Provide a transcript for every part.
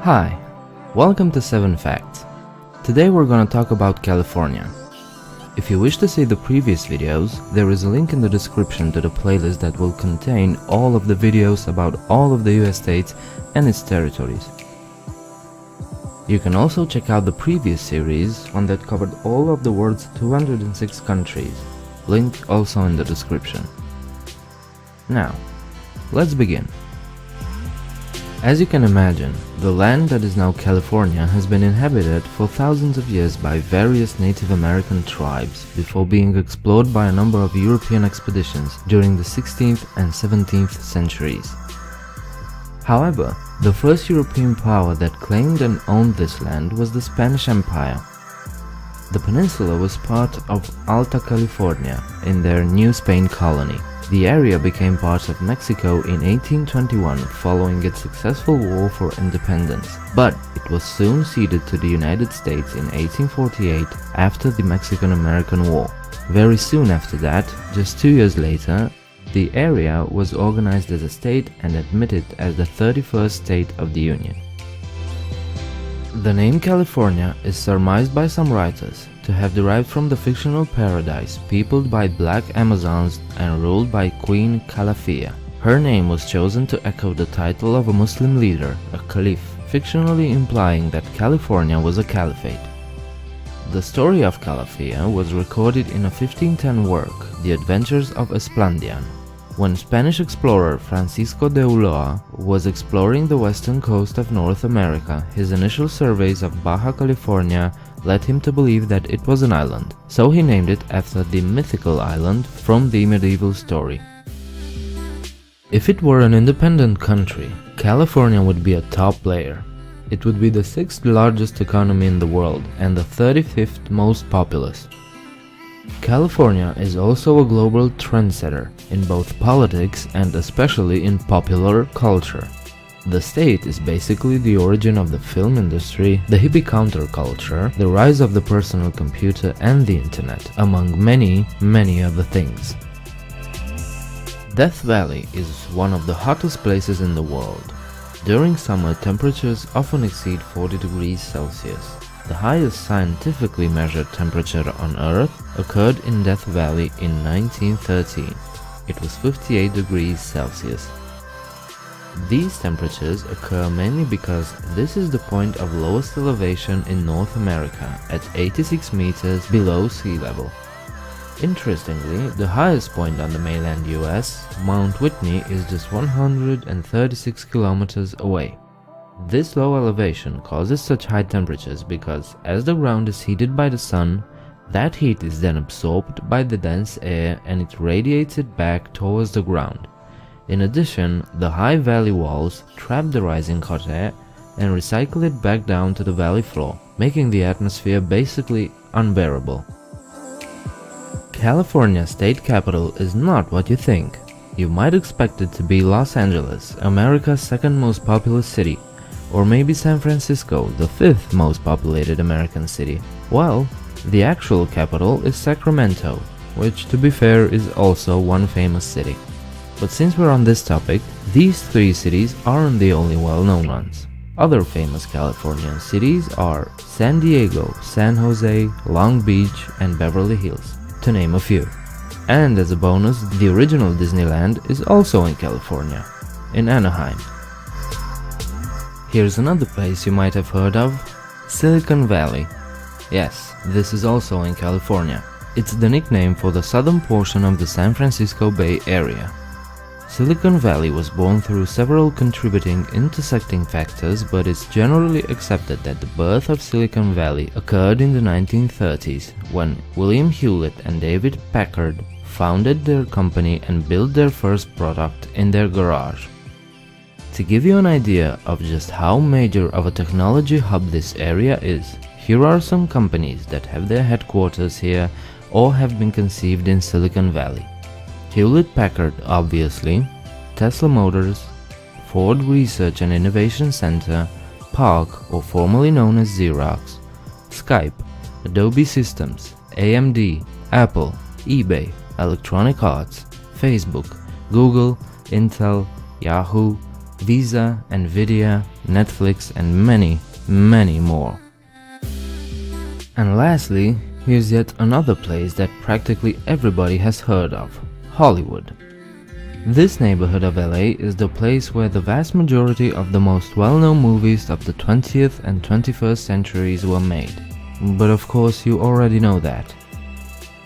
Hi, welcome to 7 Facts. Today we're gonna talk about California. If you wish to see the previous videos, there is a link in the description to the playlist that will contain all of the videos about all of the US states and its territories. You can also check out the previous series, one that covered all of the world's 206 countries. Link also in the description. Now, let's begin. As you can imagine, the land that is now California has been inhabited for thousands of years by various Native American tribes before being explored by a number of European expeditions during the 16th and 17th centuries. However, the first European power that claimed and owned this land was the Spanish Empire. The peninsula was part of Alta California in their New Spain colony. The area became part of Mexico in 1821 following its successful war for independence, but it was soon ceded to the United States in 1848 after the Mexican-American War. Very soon after that, just 2 years later, the area was organized as a state and admitted as the 31st state of the Union. The name California is surmised by some writers to have derived from the fictional paradise peopled by black Amazons and ruled by Queen Calafia. Her name was chosen to echo the title of a Muslim leader, a caliph, fictionally implying that California was a caliphate. The story of Calafia was recorded in a 1510 work, The Adventures of Esplandian. When Spanish explorer Francisco de Ulloa was exploring the western coast of North America, his initial surveys of Baja California led him to believe that it was an island, so he named it after the mythical island from the medieval story. If it were an independent country, California would be a top player. It would be the 6th largest economy in the world and the 35th most populous. California is also a global trendsetter in both politics and especially in popular culture. The state is basically the origin of the film industry, the hippie counterculture, the rise of the personal computer and the internet, among many other things. Death Valley is one of the hottest places in the world. During summer, temperatures often exceed 40 degrees Celsius. The highest scientifically measured temperature on Earth occurred in Death Valley in 1913. It was 58 degrees Celsius. These temperatures occur mainly because this is the point of lowest elevation in North America at 86 meters below sea level. Interestingly, the highest point on the mainland US, Mount Whitney, is just 136 kilometers away. This low elevation causes such high temperatures because as the ground is heated by the sun, that heat is then absorbed by the dense air and it radiates it back towards the ground. In addition, the high valley walls trap the rising hot air and recycle it back down to the valley floor, making the atmosphere basically unbearable. California's state capital is not what you think. You might expect it to be Los Angeles, America's 2nd most populous city, or maybe San Francisco, the 5th most populated American city. Well, the actual capital is Sacramento, which to be fair is also one famous city. But since we're on this topic, these 3 cities aren't the only well-known ones. Other famous Californian cities are San Diego, San Jose, Long Beach, and Beverly Hills, to name a few. And as a bonus, the original Disneyland is also in California, in Anaheim. Here's another place you might have heard of, Silicon Valley. Yes, this is also in California. It's the nickname for the southern portion of the San Francisco Bay Area. Silicon Valley was born through several contributing intersecting factors, but it's generally accepted that the birth of Silicon Valley occurred in the 1930s when William Hewlett and David Packard founded their company and built their first product in their garage. To give you an idea of just how major of a technology hub this area is, here are some companies that have their headquarters here or have been conceived in Silicon Valley. Hewlett-Packard, obviously, Tesla Motors, Ford Research and Innovation Center, PARC, or formerly known as Xerox, Skype, Adobe Systems, AMD, Apple, eBay, Electronic Arts, Facebook, Google, Intel, Yahoo, Visa, Nvidia, Netflix, and many, many more. And lastly, here's yet another place that practically everybody has heard of: Hollywood. This neighborhood of LA is the place where the vast majority of the most well-known movies of the 20th and 21st centuries were made. But of course you already know that.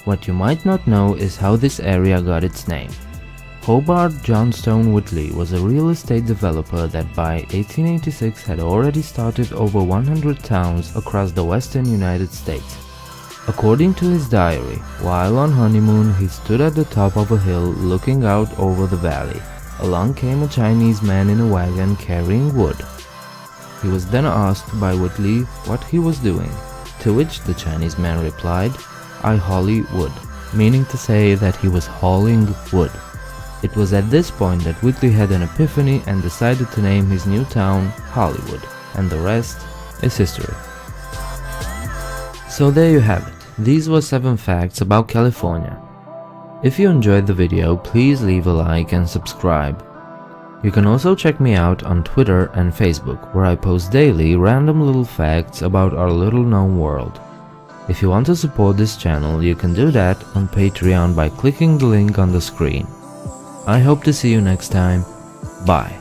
What you might not know is how this area got its name. Hobart Johnstone Whitley was a real estate developer that by 1886 had already started over 100 towns across the western United States. According to his diary, while on honeymoon he stood at the top of a hill looking out over the valley. Along came a Chinese man in a wagon carrying wood. He was then asked by Whitley what he was doing, to which the Chinese man replied, "I holly wood," meaning to say that he was hauling wood. It was at this point that Whitley had an epiphany and decided to name his new town Hollywood, and the rest is history. So there you have it. These were 7 facts about California. If you enjoyed the video, please leave a like and subscribe. You can also check me out on Twitter and Facebook, where I post daily random little facts about our little known world. If you want to support this channel, you can do that on Patreon by clicking the link on the screen. I hope to see you next time. Bye.